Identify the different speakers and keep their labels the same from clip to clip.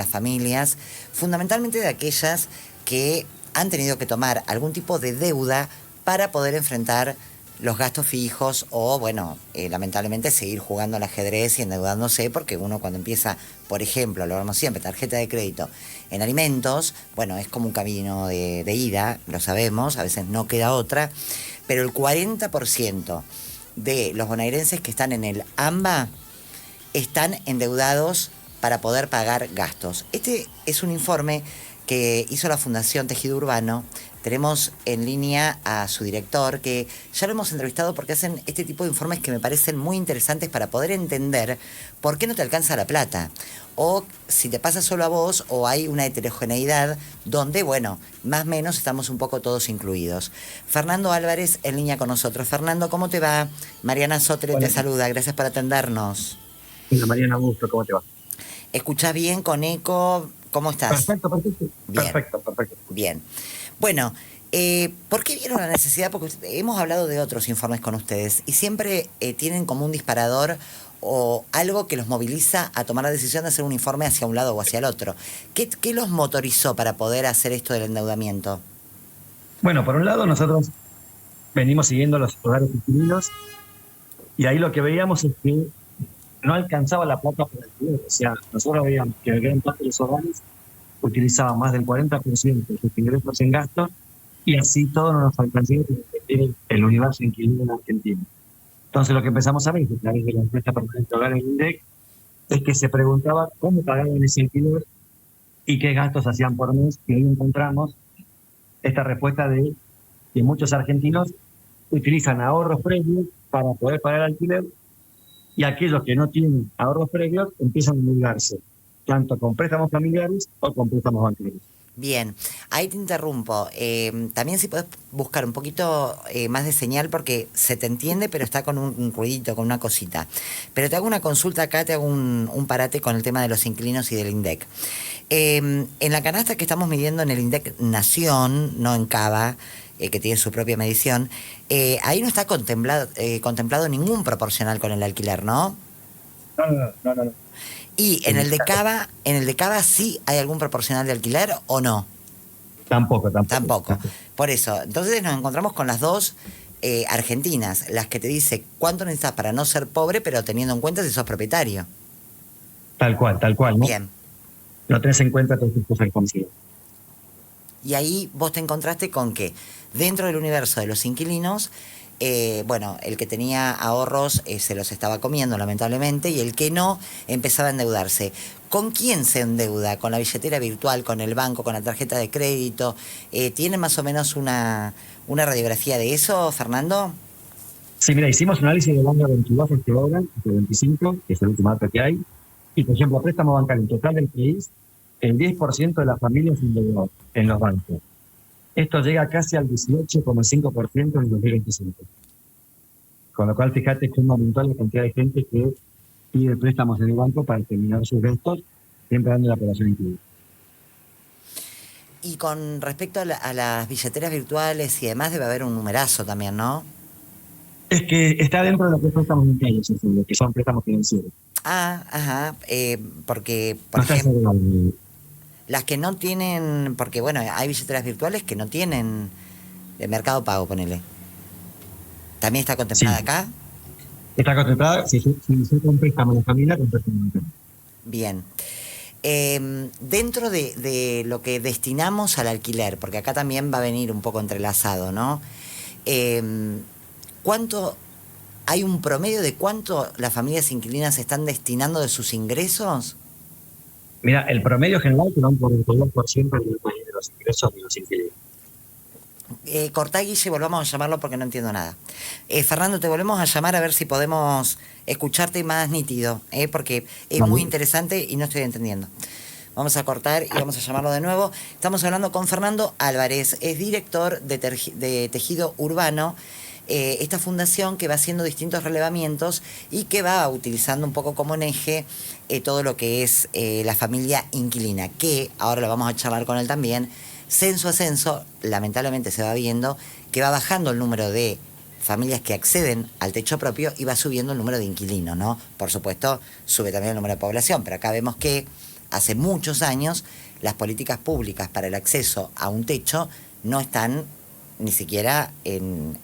Speaker 1: las familias, fundamentalmente de aquellas que han tenido que tomar algún tipo de deuda para poder enfrentar los gastos fijos o, bueno, lamentablemente seguir jugando al ajedrez y endeudándose, porque uno cuando empieza, por ejemplo, lo hablamos siempre, tarjeta de crédito en alimentos, bueno, es como un camino de ida, lo sabemos, a veces no queda otra, pero el 40% de los bonaerenses que están en el AMBA están endeudados para poder pagar gastos. Este es un informe que hizo la Fundación Tejido Urbano. Tenemos en línea a su director, que ya lo hemos entrevistado porque hacen este tipo de informes que me parecen muy interesantes para poder entender por qué no te alcanza la plata. O si te pasa solo a vos, o hay una heterogeneidad donde, bueno, más o menos estamos un poco todos incluidos. Fernando Álvarez en línea con nosotros. Fernando, ¿cómo te va? Mariana Sotre te saluda, gracias por atendernos.
Speaker 2: Hola Mariana, gusto, ¿cómo te va?
Speaker 1: ¿Escuchás bien con eco? ¿Cómo estás?
Speaker 2: Perfecto, perfecto.
Speaker 1: Bien,
Speaker 2: Perfecto.
Speaker 1: bien. Bueno, ¿por qué vieron la necesidad? Porque hemos hablado de otros informes con ustedes y siempre tienen como un disparador o algo que los moviliza a tomar la decisión de hacer un informe hacia un lado o hacia el otro. ¿Qué los motorizó para poder hacer esto del endeudamiento?
Speaker 2: Bueno, por un lado nosotros venimos siguiendo los hogares inquilinos y ahí lo que veíamos es que no alcanzaba la plata para el alquiler. O sea, nosotros veíamos que gran parte de los hogares utilizaban más del 40% de sus ingresos en gastos y así todo no nos alcanzaba para invertir el universo inquilino en Argentina. Entonces lo que empezamos a ver a través de la encuesta permanente de hogares INDEC es que se preguntaba cómo pagaban ese alquiler y qué gastos hacían por mes, y ahí encontramos esta respuesta de que muchos argentinos utilizan ahorros previos para poder pagar el alquiler y aquellos que no tienen ahorros previos empiezan a endeudarse, tanto con préstamos familiares o con préstamos bancarios.
Speaker 1: Bien, ahí te interrumpo. También si puedes buscar un poquito más de señal porque se te entiende, pero está con un ruidito, con una cosita. Pero te hago una consulta acá, te hago un parate con el tema de los inquilinos y del INDEC. En la canasta que estamos midiendo en el INDEC Nación, no en Cava, que tiene su propia medición, ahí no está contemplado ningún proporcional con el alquiler, ¿no?
Speaker 2: No.
Speaker 1: Y en el de Cava sí hay algún proporcional de alquiler o no.
Speaker 2: Tampoco.
Speaker 1: Tampoco. Por eso, entonces nos encontramos con las dos argentinas, las que te dice cuánto necesitas para no ser pobre, pero teniendo en cuenta si sos propietario.
Speaker 2: Tal cual, ¿no?
Speaker 1: Bien.
Speaker 2: No tenés en cuenta todas estas cosas que consigo.
Speaker 1: Y ahí vos te encontraste con que dentro del universo de los inquilinos, bueno, el que tenía ahorros se los estaba comiendo lamentablemente y el que no empezaba a endeudarse. ¿Con quién se endeuda? ¿Con la billetera virtual, con el banco, con la tarjeta de crédito? ¿Tiene más o menos una radiografía de eso, Fernando?
Speaker 2: Sí, mira, hicimos un análisis del año 22 hasta ahora, hasta 25, que es el último dato que hay, y por ejemplo, préstamo bancario en total del país, el 10% de las familias se endeudó en los bancos. Esto llega casi al 18,5% en 2025. Con lo cual, fíjate que aumentó la cantidad de gente que pide préstamos en el banco para terminar sus gastos, siempre dando la población incluida.
Speaker 1: Y con respecto a las billeteras virtuales y demás, debe haber un numerazo también, ¿no?
Speaker 2: Es que está dentro de lo que es préstamos bancarios, lo que son préstamos financieros.
Speaker 1: Ajá, porque, por
Speaker 2: No está
Speaker 1: ejemplo,
Speaker 2: asegurado.
Speaker 1: las que no tienen, porque bueno, hay billeteras virtuales que no tienen de Mercado Pago, ponele. ¿También está contemplada
Speaker 2: Sí,
Speaker 1: acá?
Speaker 2: está contemplada, si se un préstamo a la familia, con préstamo bancario.
Speaker 1: Bien. Dentro de lo que destinamos al alquiler, porque acá también va a venir un poco entrelazado, ¿no? ¿Cuánto hay un promedio de cuánto las familias inquilinas están destinando de sus ingresos?
Speaker 2: Mira, el promedio general te da un 42% de los ingresos de los inquilinos.
Speaker 1: Cortá, Guille, volvamos a llamarlo porque no entiendo nada. Fernando, te volvemos a llamar a ver si podemos escucharte más nítido, porque es muy interesante y no estoy entendiendo. Vamos a cortar y vamos a llamarlo de nuevo. Estamos hablando con Fernando Álvarez, es director de Tejido Urbano, esta fundación que va haciendo distintos relevamientos y que va utilizando un poco como un eje todo lo que es la familia inquilina, que ahora lo vamos a charlar con él también. Censo a censo, lamentablemente se va viendo que va bajando el número de familias que acceden al techo propio y va subiendo el número de inquilinos, ¿no? Por supuesto, sube también el número de población, pero acá vemos que hace muchos años las políticas públicas para el acceso a un techo no están ni siquiera en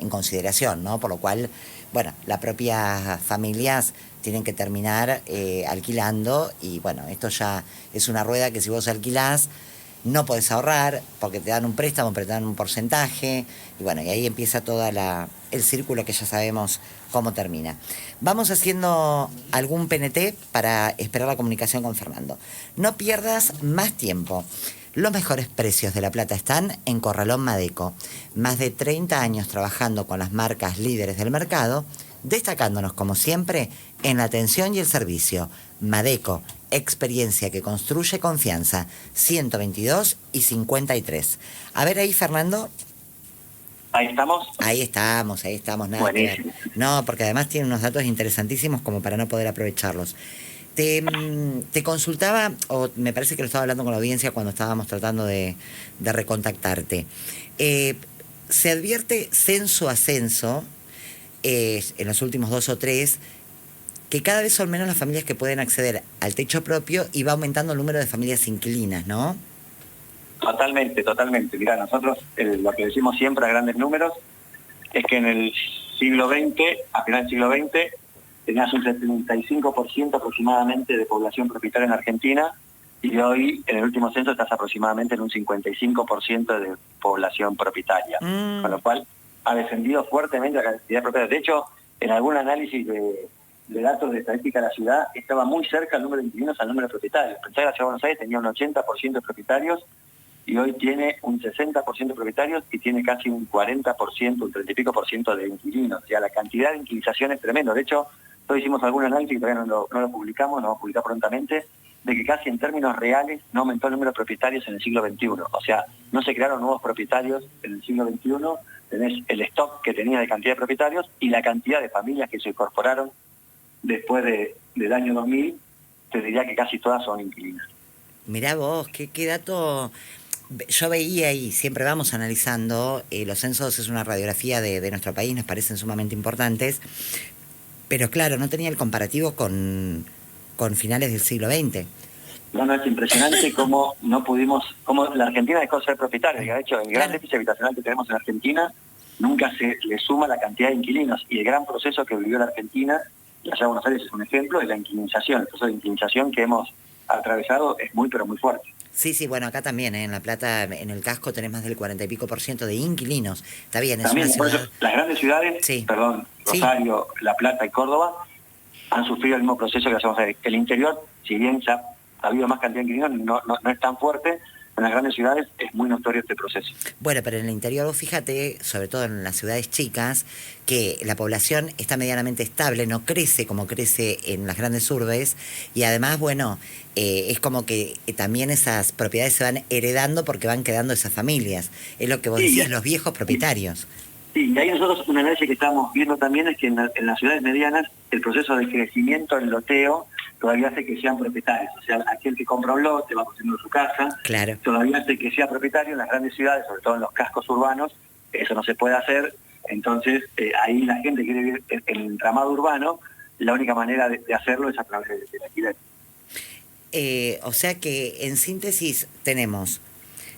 Speaker 1: consideración, ¿no? Por lo cual, bueno, las propias familias tienen que terminar alquilando y bueno, esto ya es una rueda que si vos alquilás no podés ahorrar porque te dan un préstamo, pero te dan un porcentaje y bueno, y ahí empieza todo el círculo que ya sabemos cómo termina. Vamos haciendo algún PNT para esperar la comunicación con Fernando. No pierdas más tiempo. Los mejores precios de La Plata están en Corralón Madeco. Más de 30 años trabajando con las marcas líderes del mercado, destacándonos como siempre en la atención y el servicio. Madeco, experiencia que construye confianza. 122 y 53. A ver ahí, Fernando.
Speaker 3: Ahí estamos.
Speaker 1: Ahí estamos, nada que ver. No, porque además tiene unos datos interesantísimos como para no poder aprovecharlos. Te consultaba, o me parece que lo estaba hablando con la audiencia cuando estábamos tratando de recontactarte. Se advierte censo a censo, en los últimos 2 o 3, que cada vez son menos las familias que pueden acceder al techo propio y va aumentando el número de familias inquilinas, ¿no?
Speaker 3: Totalmente. Mirá, nosotros lo que decimos siempre a grandes números es que en el siglo XX, a final del siglo XX, tenías un 75% aproximadamente de población propietaria en Argentina y hoy, en el último censo, estás aproximadamente en un 55% de población propietaria. Con lo cual, ha descendido fuertemente la cantidad de propietarios. De hecho, en algún análisis de datos de estadística de la ciudad, estaba muy cerca el número de inquilinos al número de propietarios. Pensá que la ciudad de Buenos Aires tenía un 80% de propietarios y hoy tiene un 60% de propietarios y tiene casi un 40%, un 30 y pico por ciento de inquilinos. O sea, la cantidad de inquilinización es tremenda. De hecho, hoy hicimos algún análisis que todavía no lo publicamos, lo vamos a publicar prontamente, de que casi en términos reales no aumentó el número de propietarios en el siglo XXI. O sea, no se crearon nuevos propietarios en el siglo XXI, tenés el stock que tenía de cantidad de propietarios y la cantidad de familias que se incorporaron después del año 2000, te diría que casi todas son inquilinas.
Speaker 1: Mirá vos, qué dato. Yo veía ahí, siempre vamos analizando, los censos es una radiografía de nuestro país, nos parecen sumamente importantes, pero claro, no tenía el comparativo con finales del siglo XX.
Speaker 3: No, es impresionante cómo no pudimos, cómo la Argentina dejó de ser propietaria. De hecho, el gran déficit habitacional que tenemos en Argentina nunca se le suma la cantidad de inquilinos y el gran proceso que vivió la Argentina, y allá Buenos Aires es un ejemplo, es la inquilinización. El proceso de inquilinización que hemos atravesado es muy, pero muy fuerte.
Speaker 1: Sí, bueno, acá también, en La Plata, en el casco tenés más del 40 y pico % de inquilinos. Está bien, es
Speaker 3: también,
Speaker 1: una ciudad...
Speaker 3: por eso, las grandes ciudades,
Speaker 1: sí.
Speaker 3: Rosario, sí. La Plata y Córdoba, han sufrido el mismo proceso que hacemos ahí. El interior, si bien ya ha habido más cantidad de inquilinos, no es tan fuerte. En las grandes ciudades es muy notorio este proceso.
Speaker 1: Bueno, pero en el interior, vos fíjate, sobre todo en las ciudades chicas, que la población está medianamente estable, no crece como crece en las grandes urbes, y además, bueno, es como que también esas propiedades se van heredando porque van quedando esas familias. Es lo que vos decís, los viejos propietarios.
Speaker 3: Sí, y ahí nosotros un análisis que estamos viendo también es que en las ciudades medianas el proceso de crecimiento en loteo todavía hace que sean propietarios. O sea, aquel que compra un lote, va construyendo su casa,
Speaker 1: claro,
Speaker 3: todavía hace que sea propietario. En las grandes ciudades, sobre todo en los cascos urbanos, eso no se puede hacer. Entonces, ahí la gente quiere vivir en el entramado urbano, la única manera de hacerlo es a través del alquiler.
Speaker 1: O sea que, en síntesis, tenemos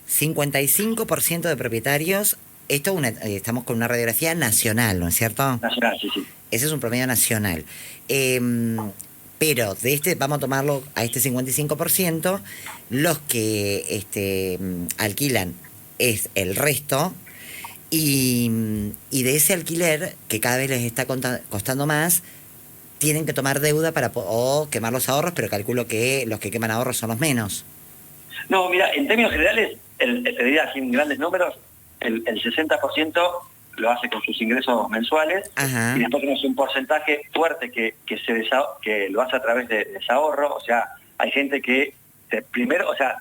Speaker 1: 55% de propietarios. Esto estamos con una radiografía nacional, ¿no es cierto?
Speaker 3: Nacional, sí.
Speaker 1: Ese es un promedio nacional. Pero de vamos a tomarlo a este 55%, los que alquilan es el resto, y de ese alquiler, que cada vez les está costando más, tienen que tomar deuda o quemar los ahorros, pero calculo que los que queman ahorros son los menos.
Speaker 3: No, mira, en términos generales, te diría así en grandes números, el 60% lo hace con sus ingresos mensuales. Ajá. Y después tenemos un porcentaje fuerte que lo hace a través de desahorro. O sea, hay gente que primero, o sea,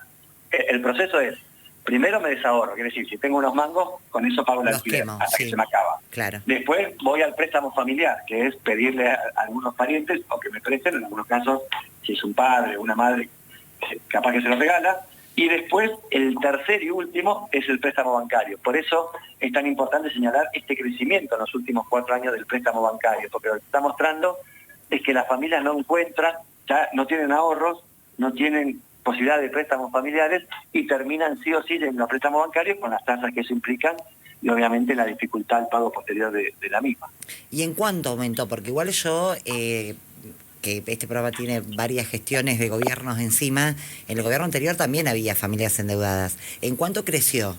Speaker 3: el proceso es, primero me desahorro, quiere decir, si tengo unos mangos, con eso pago el alquiler hasta que se me acaba.
Speaker 1: Claro.
Speaker 3: Después voy al préstamo familiar, que es pedirle a algunos parientes o que me presten, en algunos casos, si es un padre o una madre, capaz que se lo regala. Y después, el tercer y último es el préstamo bancario. Por eso es tan importante señalar este crecimiento en los últimos 4 años del préstamo bancario, porque lo que está mostrando es que las familias no encuentran, ya no tienen ahorros, no tienen posibilidad de préstamos familiares y terminan sí o sí en los préstamos bancarios con las tasas que eso implican y obviamente la dificultad al pago posterior de la misma.
Speaker 1: ¿Y en cuánto aumentó? Porque igual yo, que este programa tiene varias gestiones de gobiernos encima, en el gobierno anterior también había familias endeudadas. ¿En cuánto creció?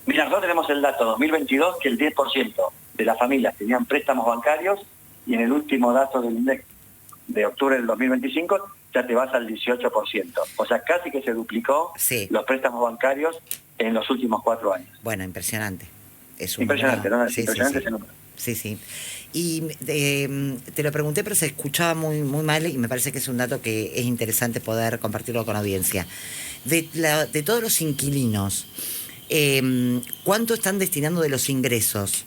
Speaker 3: Mira, nosotros tenemos el dato 2022 que el 10% de las familias tenían préstamos bancarios y en el último dato del INDEC de octubre del 2025 ya te vas al 18%. O sea, casi que se duplicó los préstamos bancarios en los últimos 4 años.
Speaker 1: Bueno, impresionante. Es un
Speaker 3: impresionante,
Speaker 1: número,
Speaker 3: ¿no? Es impresionante ese número.
Speaker 1: Sí, sí. Y te lo pregunté, pero se escuchaba muy, muy mal y me parece que es un dato que es interesante poder compartirlo con la audiencia. De todos los inquilinos, ¿cuánto están destinando de los ingresos?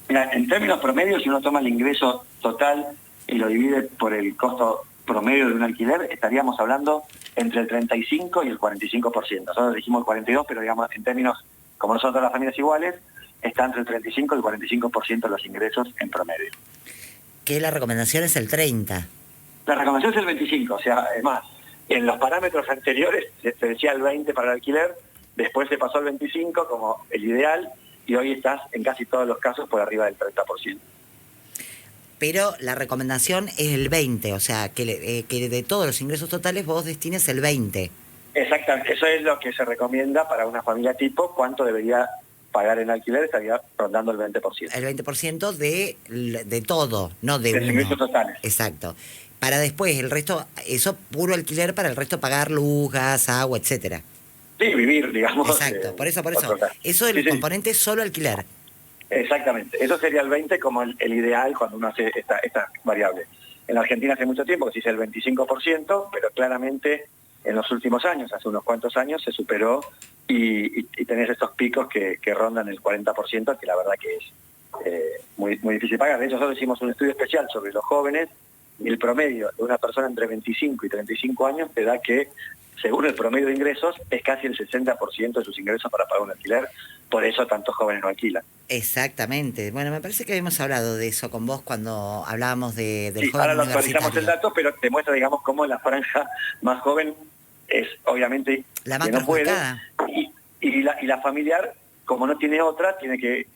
Speaker 3: Mira, en términos promedios, si uno toma el ingreso total y lo divide por el costo promedio de un alquiler, estaríamos hablando entre el 35 y el 45%. Nosotros dijimos el 42, pero digamos, en términos, como nosotros las familias iguales, está entre el 35 y el 45% de los ingresos en promedio.
Speaker 1: Que la recomendación es el 30.
Speaker 3: La recomendación es el 25, o sea, además, en los parámetros anteriores se decía el 20 para el alquiler, después se pasó al 25 como el ideal, y hoy estás en casi todos los casos por arriba del 30%.
Speaker 1: Pero la recomendación es el 20, o sea, que de todos los ingresos totales vos destines el 20.
Speaker 3: Exactamente, eso es lo que se recomienda para una familia tipo, cuánto debería pagar en alquiler, estaría rondando el 20%.
Speaker 1: El 20% de todo, no de
Speaker 3: los ingresos totales.
Speaker 1: Exacto. Para después, el resto, eso puro alquiler, para el resto pagar luz, gas, agua, etcétera.
Speaker 3: Sí, vivir, digamos.
Speaker 1: Exacto, por eso. Eso del componente es solo alquiler.
Speaker 3: Exactamente, eso sería el 20 como el ideal cuando uno hace esta variable. En la Argentina hace mucho tiempo que se dice el 25%, pero claramente en los últimos años, hace unos cuantos años, se superó y tenés estos picos que rondan el 40%, que la verdad que es muy, muy difícil pagar. De hecho, nosotros hicimos un estudio especial sobre los jóvenes y el promedio de una persona entre 25 y 35 años te da que, según el promedio de ingresos, es casi el 60% de sus ingresos para pagar un alquiler. Por eso tantos jóvenes no alquilan.
Speaker 1: Exactamente. Bueno, me parece que habíamos hablado de eso con vos cuando hablábamos del joven universitario.
Speaker 3: Ahora lo actualizamos el dato, pero te muestra, digamos, cómo la franja más joven es, obviamente,
Speaker 1: la más
Speaker 3: que no puede. Y la familiar, como no tiene otra, tiene que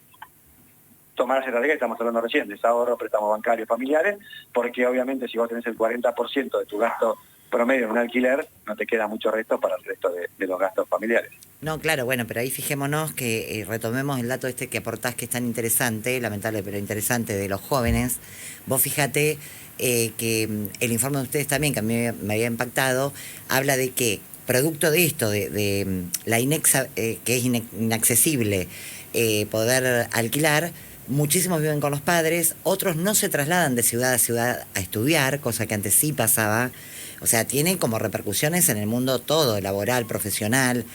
Speaker 3: tomar esa regla que estamos hablando recién, desahorro, préstamos bancarios familiares, porque obviamente si vos tenés el 40% de tu gasto promedio en un alquiler, no te queda mucho resto para el resto de los gastos familiares.
Speaker 1: No, claro, bueno, pero ahí fijémonos que retomemos el dato este que aportás, que es tan interesante, lamentable pero interesante, de los jóvenes. Vos fíjate que el informe de ustedes también, que a mí me había impactado, habla de que producto de esto, de la que es inaccesible poder alquilar, muchísimos viven con los padres, otros no se trasladan de ciudad a ciudad a estudiar, cosa que antes sí pasaba. O sea, tiene como repercusiones en el mundo todo, laboral, profesional,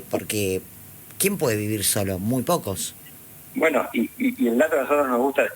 Speaker 1: porque ¿quién puede vivir solo? Muy pocos.
Speaker 3: Bueno, y el dato que a nosotros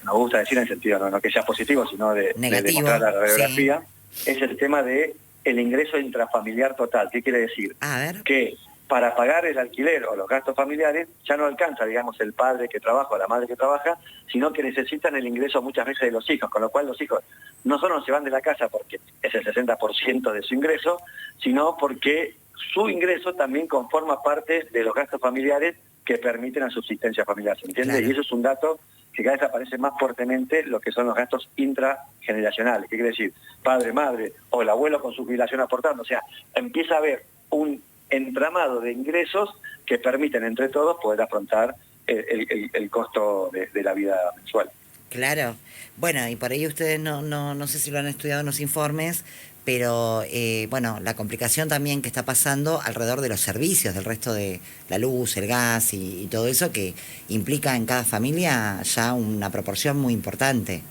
Speaker 3: nos gusta decir en el sentido, no que sea positivo, sino de demostrar la radiografía, sí, es el tema de el ingreso intrafamiliar total. ¿Qué quiere decir?
Speaker 1: A ver.
Speaker 3: Que para pagar el alquiler o los gastos familiares ya no alcanza, digamos, el padre que trabaja o la madre que trabaja, sino que necesitan el ingreso muchas veces de los hijos, con lo cual los hijos no solo se van de la casa porque es el 60% de su ingreso, sino porque su ingreso también conforma parte de los gastos familiares que permiten la subsistencia familiar, ¿se entiende? Claro. Y eso es un dato que cada vez aparece más fuertemente, lo que son los gastos intrageneracionales. ¿Qué quiere decir? Padre, madre o el abuelo con su jubilación aportando. O sea, empieza a haber un entramado de ingresos que permiten entre todos poder afrontar el costo de la vida mensual.
Speaker 1: Claro. Bueno, y por ahí ustedes no sé si lo han estudiado en los informes, pero bueno, la complicación también que está pasando alrededor de los servicios, del resto de la luz, el gas y todo eso, que implica en cada familia ya una proporción muy importante.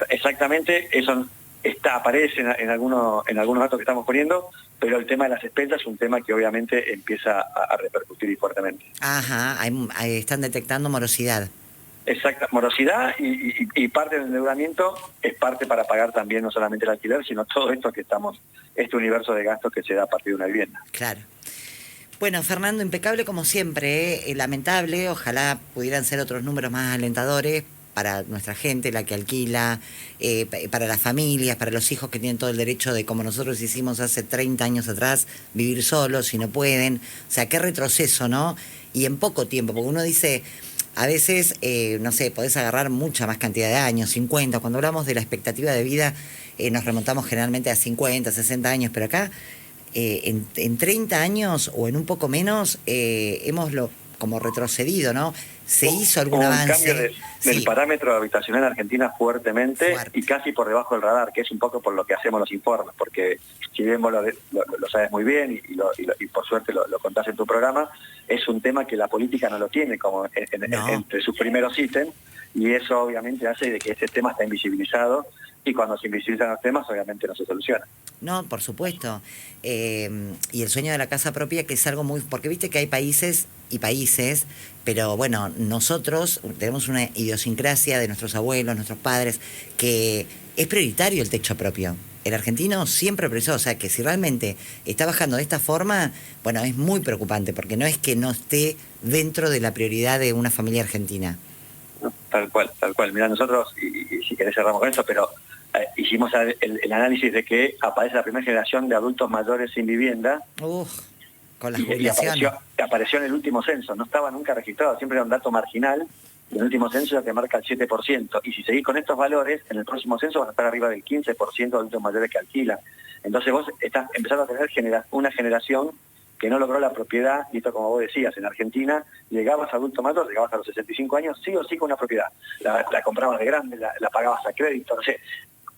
Speaker 3: Exactamente, eso aparece en algunos datos que estamos poniendo, pero el tema de las expensas es un tema que obviamente empieza a repercutir fuertemente.
Speaker 1: Ajá, están detectando morosidad.
Speaker 3: Exacto, morosidad y parte del endeudamiento es parte para pagar también no solamente el alquiler, sino todo esto este universo de gastos que se da a partir de una vivienda.
Speaker 1: Claro. Bueno, Fernando, impecable como siempre, lamentable, ojalá pudieran ser otros números más alentadores, para nuestra gente, la que alquila, para las familias, para los hijos que tienen todo el derecho de, como nosotros hicimos hace 30 años atrás, vivir solos y no pueden. O sea, qué retroceso, ¿no? Y en poco tiempo, porque uno dice, a veces, no sé, podés agarrar mucha más cantidad de años, 50. Cuando hablamos de la expectativa de vida, nos remontamos generalmente a 50, 60 años, pero acá, en 30 años o en un poco menos, como retrocedido, ¿no? Se hizo algún avance.
Speaker 3: Un cambio del parámetro habitacional en Argentina fuerte. Y casi por debajo del radar, que es un poco por lo que hacemos los informes, porque si bien vos lo sabes muy bien y por suerte lo contás en tu programa, es un tema que la política no lo tiene como entre sus primeros ítems, y eso obviamente hace de que este tema está invisibilizado, y cuando se invisibilizan los temas obviamente no se soluciona.
Speaker 1: No, por supuesto. Y el sueño de la casa propia, que es algo muy... Porque viste que hay países y países, pero bueno, nosotros tenemos una idiosincrasia de nuestros abuelos, nuestros padres, que es prioritario el techo propio. El argentino siempre priorizó, o sea que si realmente está bajando de esta forma, bueno, es muy preocupante, porque no es que no esté dentro de la prioridad de una familia argentina.
Speaker 3: Tal cual. Mirá, nosotros, y si querés cerramos con eso, pero hicimos el análisis de que aparece la primera generación de adultos mayores sin vivienda.
Speaker 1: Con la jubilación.
Speaker 3: Y apareció en el último censo, no estaba nunca registrado, siempre era un dato marginal, y en el último censo te marca el 7%, y si seguís con estos valores, en el próximo censo vas a estar arriba del 15% de adultos mayores que alquilan. Entonces vos estás empezando a tener una generación que no logró la propiedad, y esto como vos decías, en Argentina llegabas a adulto mayor, llegabas a los 65 años, sí o sí con una propiedad, la comprabas de grande, la pagabas a crédito, no sé,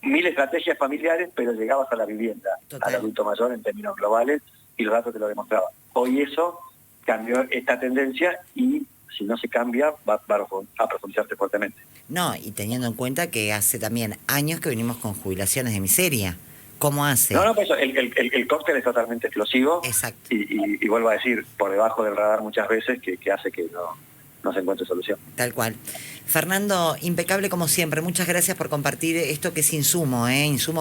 Speaker 3: mil estrategias familiares, pero llegabas a la vivienda, al adulto mayor en términos globales, y los datos te lo demostraban. Hoy eso cambió esta tendencia, y si no se cambia va a profundizarse fuertemente.
Speaker 1: No, y teniendo en cuenta que hace también años que venimos con jubilaciones de miseria. ¿Cómo hace?
Speaker 3: No, pues el cóctel es totalmente explosivo.
Speaker 1: Exacto.
Speaker 3: Y vuelvo a decir, por debajo del radar muchas veces, que hace que no se encuentre solución.
Speaker 1: Tal cual. Fernando, impecable como siempre. Muchas gracias por compartir esto que es insumo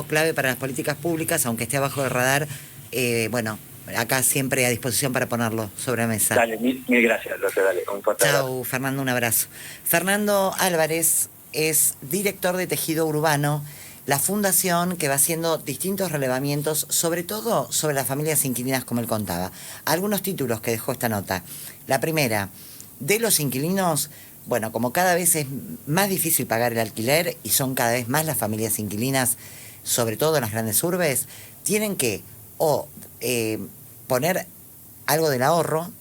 Speaker 1: clave para las políticas públicas, aunque esté abajo del radar. Bueno, acá siempre a disposición para ponerlo sobre la mesa.
Speaker 3: Dale, mil gracias, Lotte, dale.
Speaker 1: Chau, Fernando, un abrazo. Fernando Álvarez es director de Tejido Urbano, la fundación que va haciendo distintos relevamientos, sobre todo sobre las familias inquilinas, como él contaba. Algunos títulos que dejó esta nota. La primera, de los inquilinos, bueno, como cada vez es más difícil pagar el alquiler y son cada vez más las familias inquilinas, sobre todo en las grandes urbes, tienen que poner algo del ahorro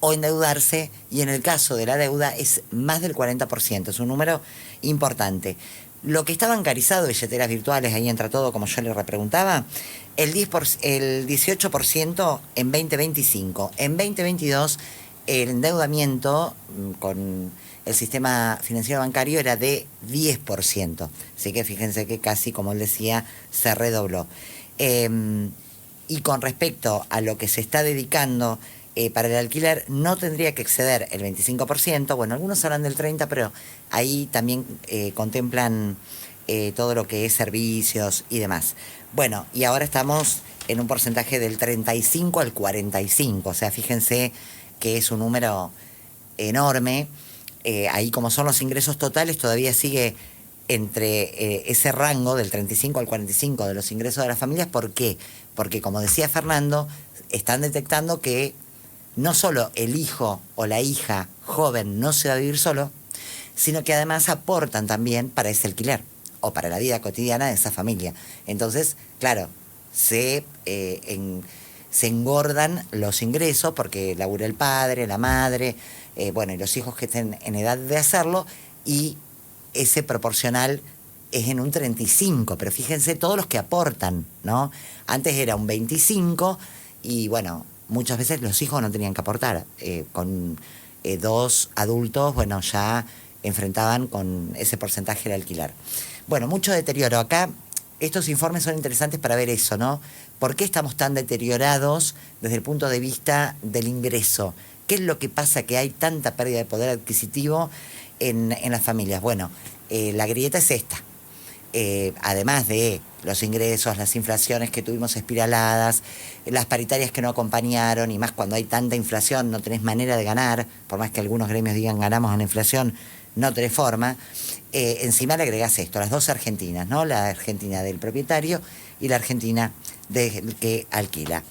Speaker 1: o endeudarse, y en el caso de la deuda es más del 40%, es un número importante. Lo que está bancarizado, billeteras virtuales, ahí entra todo, como yo le repreguntaba, el 18% en 2025. En 2022, el endeudamiento con el sistema financiero bancario era de 10%. Así que fíjense que casi, como él decía, se redobló. Y con respecto a lo que se está dedicando para el alquiler, no tendría que exceder el 25%. Bueno, algunos hablan del 30%, pero ahí también contemplan todo lo que es servicios y demás. Bueno, y ahora estamos en un porcentaje del 35 al 45%. O sea, fíjense que es un número enorme. Ahí, como son los ingresos totales, todavía sigue entre ese rango del 35 al 45% de los ingresos de las familias. ¿Por qué? Porque, como decía Fernando, están detectando que no solo el hijo o la hija joven no se va a vivir solo, sino que además aportan también para ese alquiler o para la vida cotidiana de esa familia. Entonces, claro, se engordan los ingresos porque labura el padre, la madre, bueno, y los hijos que estén en edad de hacerlo, y ese proporcional es en un 35%, pero fíjense todos los que aportan, ¿no? Antes era un 25%, y bueno, muchas veces los hijos no tenían que aportar. Con 2 adultos, bueno, ya enfrentaban con ese porcentaje de alquiler. Bueno, mucho deterioro. Acá estos informes son interesantes para ver eso, ¿no? ¿Por qué estamos tan deteriorados desde el punto de vista del ingreso? ¿Qué es lo que pasa que hay tanta pérdida de poder adquisitivo en las familias? Bueno, la grieta es esta. Además de los ingresos, las inflaciones que tuvimos espiraladas, las paritarias que no acompañaron, y más cuando hay tanta inflación, no tenés manera de ganar, por más que algunos gremios digan ganamos en la inflación, no tenés forma. Encima le agregás esto, las dos Argentinas, ¿no? La Argentina del propietario y la Argentina del que alquila.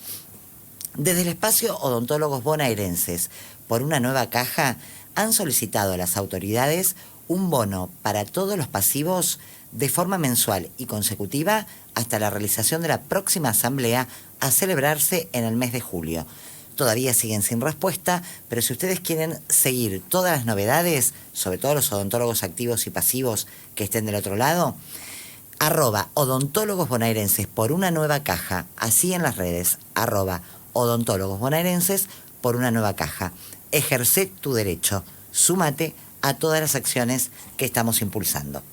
Speaker 1: Desde el espacio Odontólogos Bonaerenses, por una nueva caja, han solicitado a las autoridades un bono para todos los pasivos de forma mensual y consecutiva hasta la realización de la próxima asamblea a celebrarse en el mes de julio. Todavía siguen sin respuesta, pero si ustedes quieren seguir todas las novedades, sobre todo los odontólogos activos y pasivos que estén del otro lado, @odontólogos bonaerenses por una nueva caja, así en las redes, @odontólogos bonaerenses por una nueva caja. Ejerce tu derecho, súmate a todas las acciones que estamos impulsando.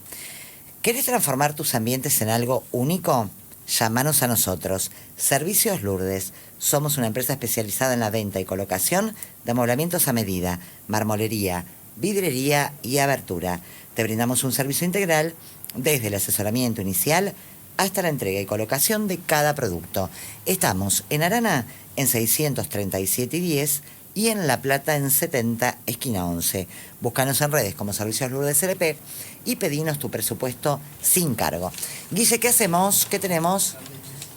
Speaker 1: ¿Querés transformar tus ambientes en algo único? Llámanos a nosotros. Servicios Lourdes. Somos una empresa especializada en la venta y colocación de amoblamientos a medida, marmolería, vidriería y abertura. Te brindamos un servicio integral desde el asesoramiento inicial hasta la entrega y colocación de cada producto. Estamos en Arana en 637 y 10 y en La Plata en 70, esquina 11. Búscanos en redes como Servicios Lourdes LP y pedinos tu presupuesto sin cargo. Guille, ¿qué hacemos? ¿Qué tenemos?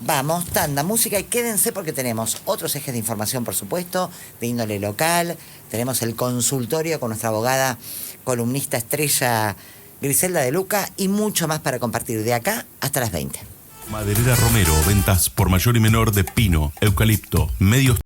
Speaker 1: Vamos, tanda, música y quédense porque tenemos otros ejes de información, por supuesto, de índole local. Tenemos el consultorio con nuestra abogada columnista estrella Griselda de Luca y mucho más para compartir de acá hasta las 20.
Speaker 4: Maderera Romero, ventas por mayor y menor de pino, eucalipto, medios